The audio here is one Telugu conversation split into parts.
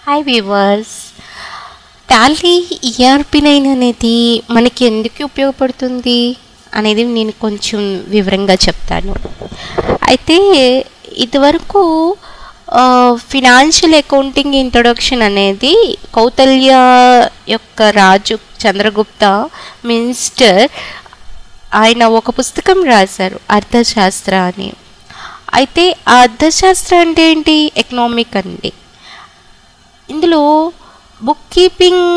హాయ్ వ్యూవర్స్, టాలీ ERP9 అనేది మనకి ఎందుకు ఉపయోగపడుతుంది అనేది నేను కొంచెం వివరంగా చెప్తాను. అయితే ఇదివరకు ఫినాన్షియల్ అకౌంటింగ్ ఇంట్రొడక్షన్ అనేది కౌతల్య యొక్క రాజు చంద్రగుప్త మినిస్టర్ ఆయన ఒక పుస్తకం రాశారు, అర్థశాస్త్ర అని. అయితే ఆ అర్థశాస్త్ర అంటే ఏంటి? ఎకనామిక్ అండి. ఇందులో బుక్ కీపింగ్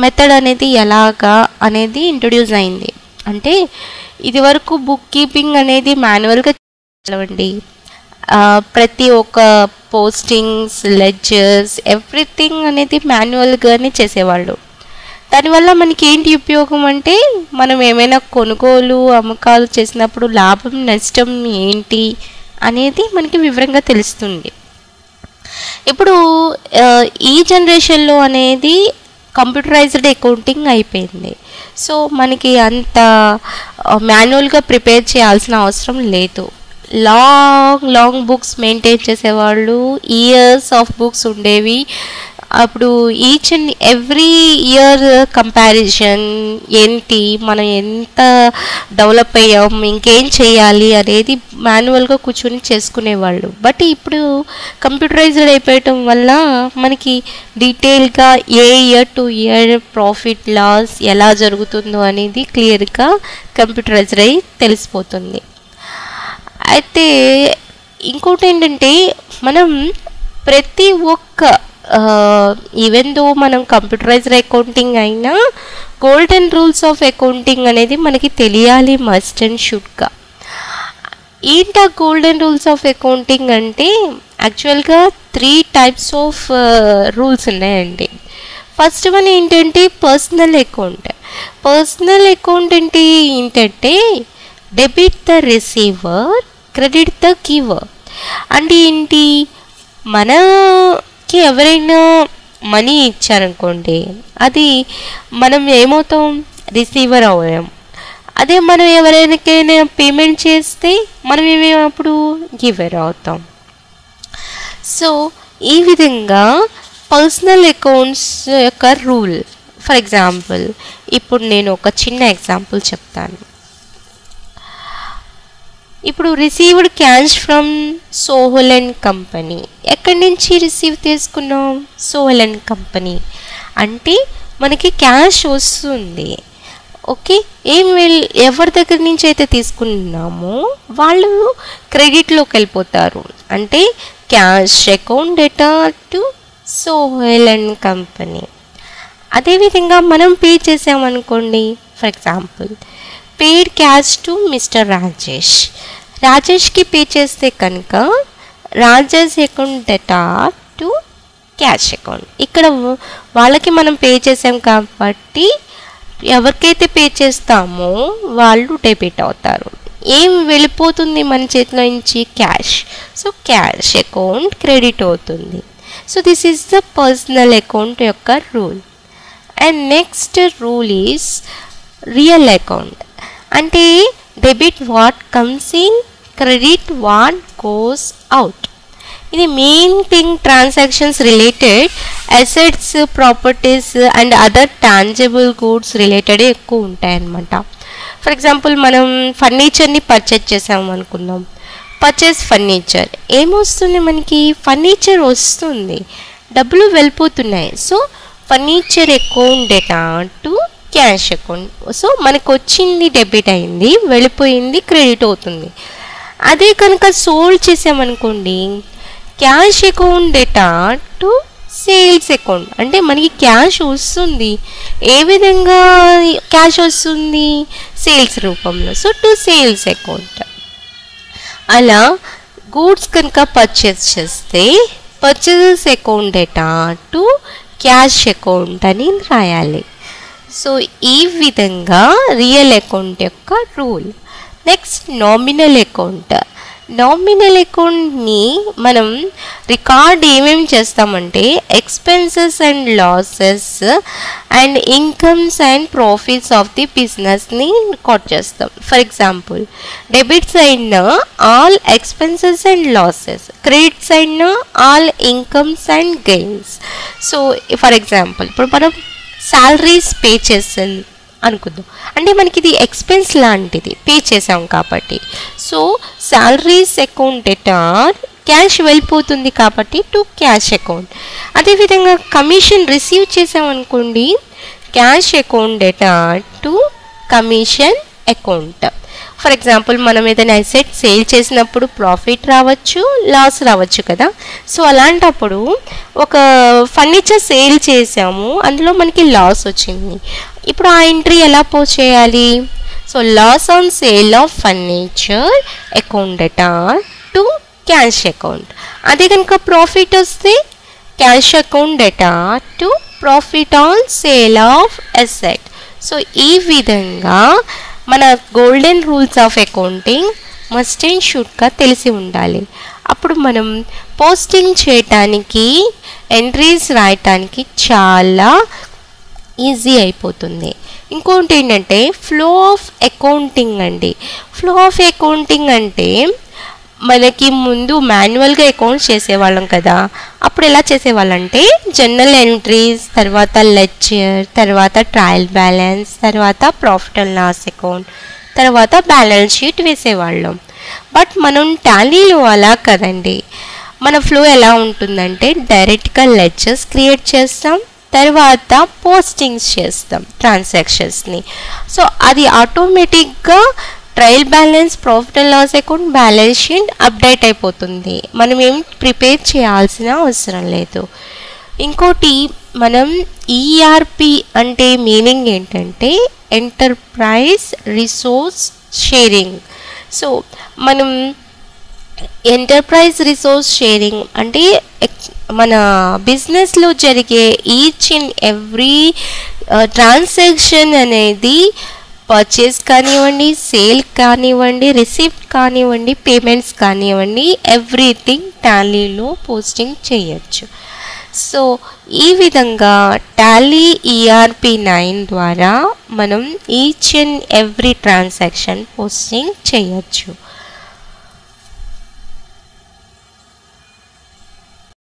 మెథడ్ అనేది ఎలాగా అనేది ఇంట్రొడ్యూస్ అయింది. అంటే ఇది వరకు బుక్ కీపింగ్ అనేది మాన్యువల్గా చదవండి, ప్రతి ఒక్క పోస్టింగ్స్, లెడ్జర్స్, ఎవ్రీథింగ్ అనేది మాన్యువల్గానే చేసేవాళ్ళు. దానివల్ల మనకి ఏంటి ఉపయోగం అంటే, మనం ఏమైనా కొనుగోలు అమ్మకాలు చేసినప్పుడు లాభం నష్టం ఏంటి అనేది మనకి వివరంగా తెలుస్తుంది. ఇప్పుడు ఈ జనరేషన్లో అనేది కంప్యూటరైజ్డ్ అకౌంటింగ్ అయిపోయింది. సో మనకి అంత మాన్యువల్గా ప్రిపేర్ చేయాల్సిన అవసరం లేదు. లాంగ్ బుక్స్ మెయింటైన్ చేసేవాళ్ళు, ఇయర్స్ ఆఫ్ బుక్స్ ఉండేవి. అప్పుడు each and every year comparison ఏంటి, మనం ఎంత డెవలప్ అయ్యాం, ఇంకేం చేయాలి అనేది మాన్యువల్గా కూర్చొని చేసుకునేవాళ్ళు. బట్ ఇప్పుడు కంప్యూటరైజ్డ్ అయిపోయటం వల్ల మనకి డీటెయిల్గా ఏ year to year profit loss ఎలా జరుగుతుందో అనేది క్లియర్గా కంప్యూటరైజ్డ్ అయి తెలిసిపోతుంది. అయితే ఇంకోటి ఏంటంటే, మనం ప్రతి ఒక్క ఈవెన్ దో మనం కంప్యూటరైజ్డ్ అకౌంటింగ్ అయినా గోల్డెన్ రూల్స్ ఆఫ్ అకౌంటింగ్ అనేది మనకి తెలియాలి, మస్ట్ అండ్ షుడ్గా. ఏంటా గోల్డెన్ రూల్స్ ఆఫ్ అకౌంటింగ్ అంటే, యాక్చువల్గా 3 టైప్స్ ఆఫ్ రూల్స్ ఉన్నాయండి. ఫస్ట్ వన్ ఏంటంటే పర్సనల్ అకౌంట్. పర్సనల్ అకౌంట్ అంటే ఏంటంటే, debit the receiver, credit the giver. అంటే ఏంటి, మనకి ఎవరైనా మనీ ఇచ్చారనుకోండి, అది మనం ఏమవుతాం? రిసీవర్ అవ్వం. అదే మనం ఎవరైనా పేమెంట్ చేస్తే మనం ఏమేమప్పుడు గివర్ అవుతాం. సో ఈ విధంగా పర్సనల్ అకౌంట్స్ యొక్క రూల్. ఫర్ ఎగ్జాంపుల్, ఇప్పుడు నేను ఒక చిన్న ఎగ్జాంపుల్ చెప్తాను. ఇప్పుడు received cash from Sohel and company. ఎక్కడి నుంచి రిసీవ్ తీసుకున్నాం? Sohel and company. అంటే మనకి క్యాష్ వస్తుంది. ఓకే, ఎవరి దగ్గర నుంచి అయితే తీసుకున్నామో వాళ్ళు క్రెడిట్లోకి వెళ్ళిపోతారు. అంటే cash account debtor to Sohail and company. అదేవిధంగా మనం పే చేసామనుకోండి, for example paid cash to mister Rajesh. రాజేష్కి పే చేస్తే కనుక Rajesh account debtor to cash account. ఇక్కడ వాళ్ళకి మనం పే చేసాం కాబట్టి ఎవరికైతే పే చేస్తామో వాళ్ళు డెబిట్ అవుతారు. ఏం వెళ్ళిపోతుంది మన చేతిలో నుంచి? Cash. So cash account credit అవుతుంది. So this is the personal account యొక్క rule. And next rule is real account. అంటే debit what comes in, credit what goes out. ఇది main thing. Transactions related assets, properties and other tangible goods related ఎక్కువ ఉంటాయన్నమాట. ఫర్ ఎగ్జాంపుల్, మనం ఫర్నిచర్ని పర్చేజ్ చేసాము అనుకుందాం. పర్చేస్ ఫర్నిచర్, ఏమొస్తుంది మనకి? ఫర్నిచర్ వస్తుంది, డబ్బులు వెళ్ళిపోతున్నాయి. So furniture account debtor to cash account. So మనకు వచ్చింది డెబిట్ అయింది, వెళ్ళిపోయింది క్రెడిట్ అవుతుంది. అదే కనుక సోల్డ్ చేసామనుకోండి, cash account debtor to sales account. అంటే మనకి క్యాష్ వస్తుంది. ఏ విధంగా క్యాష్ వస్తుంది? సేల్స్ రూపంలో. So to sales account. అలా గూడ్స్ కనుక పర్చేస్ చేస్తే purchases account debtor to cash account అని రాయాలి. సో ఈ విధంగా రియల్ అకౌంట్ యొక్క rule. Next nominal account. Nominal అకౌంట్ని మనం రికార్డ్ ఏమేమి చేస్తామంటే expenses and losses and incomes and profits of the బిజినెస్ని రికార్డ్ చేస్తాం. ఫర్ ఎగ్జాంపుల్ డెబిట్ సైడ్న all expenses and losses, credit సైడ్న all incomes and gains. So for example ఇప్పుడు మనం శాలరీస్ పే చేస్తాం అనుకుందాం, అంటే మనకి ఇది ఎక్స్పెన్స్ లాంటిది, పే చేసాం కాబట్టి. So salaries account debtor cash వెళ్ళిపోతుంది కాబట్టి టు క్యాష్ అకౌంట్. అదేవిధంగా కమిషన్ రిసీవ్ చేసామనుకోండి, cash account debtor to commission account. For example మనం ఏదైనా అసెట్ సేల్ చేసినప్పుడు ప్రాఫిట్ రావచ్చు, లాస్ రావచ్చు కదా. సో అలాంటప్పుడు ఒక ఫర్నిచర్ సేల్ చేసాము, అందులో మనకి లాస్ వచ్చింది. ఇప్పుడు ఆ ఎంట్రీ ఎలా పోస్ట్ చేయాలి? So loss on sale of furniture account debtor to cash account. అదే కనుక ప్రాఫిట్ వస్తే cash account debtor to profit on sale of asset. So ఈ విధంగా మన golden rules of accounting must and షుడ్గా తెలిసి ఉండాలి. అప్పుడు మనం పోస్టింగ్ చేయటానికి, ఎంట్రీస్ రాయటానికి చాలా ఈజీ అయిపోతుంది. ఇంకోటి ఏంటంటే ఫ్లో ఆఫ్ అకౌంటింగ్ అండి. ఫ్లో ఆఫ్ అకౌంటింగ్ అంటే మనకి ముందు మాన్యువల్గా అకౌంట్స్ చేసేవాళ్ళం కదా. అప్పుడు ఎలా చేసేవాళ్ళం అంటే జనరల్ ఎంట్రీస్, తర్వాత లెడ్జర్, తర్వాత ట్రయల్ బ్యాలెన్స్, తర్వాత ప్రాఫిట్ అండ్ లాస్ అకౌంట్, తర్వాత బ్యాలెన్స్ షీట్ వేసేవాళ్ళం. బట్ మనం టాలీలో అలా కదండి. మన ఫ్లో ఎలా ఉంటుందంటే డైరెక్ట్గా లెడ్జర్స్ క్రియేట్ చేస్తాం, తర్వాత పోస్టింగ్స్ చేస్తాం ట్రాన్సాక్షన్స్ని. సో అది ఆటోమేటిక్గా trial balance, profit and loss account, balance sheet update అయిపోతుంది. మనం ఏం ప్రిపేర్ చేయాల్సిన అవసరం లేదు. ఇంకోటి మనం ఈఆర్పి అంటే మీనింగ్ ఏంటంటే ఎంటర్ప్రైజ్ రిసోర్స్ షేరింగ్. సో మనం ఎంటర్ప్రైజ్ రిసోర్స్ షేరింగ్ అంటే మన బిజినెస్లో జరిగే ఈచ్ అండ్ ఎవ్రీ ట్రాన్సాక్షన్ అనేది పర్చేస్ కానివ్వండి, సేల్ కానివ్వండి, రిసిప్ట్ కానివ్వండి, పేమెంట్స్ కానివ్వండి, ఎవ్రీథింగ్ టాలీలో పోస్టింగ్ చేయొచ్చు. సో ఈ విధంగా టాలీ ఈఆర్పి 9 ద్వారా మనం each and every transaction posting చేయొచ్చు.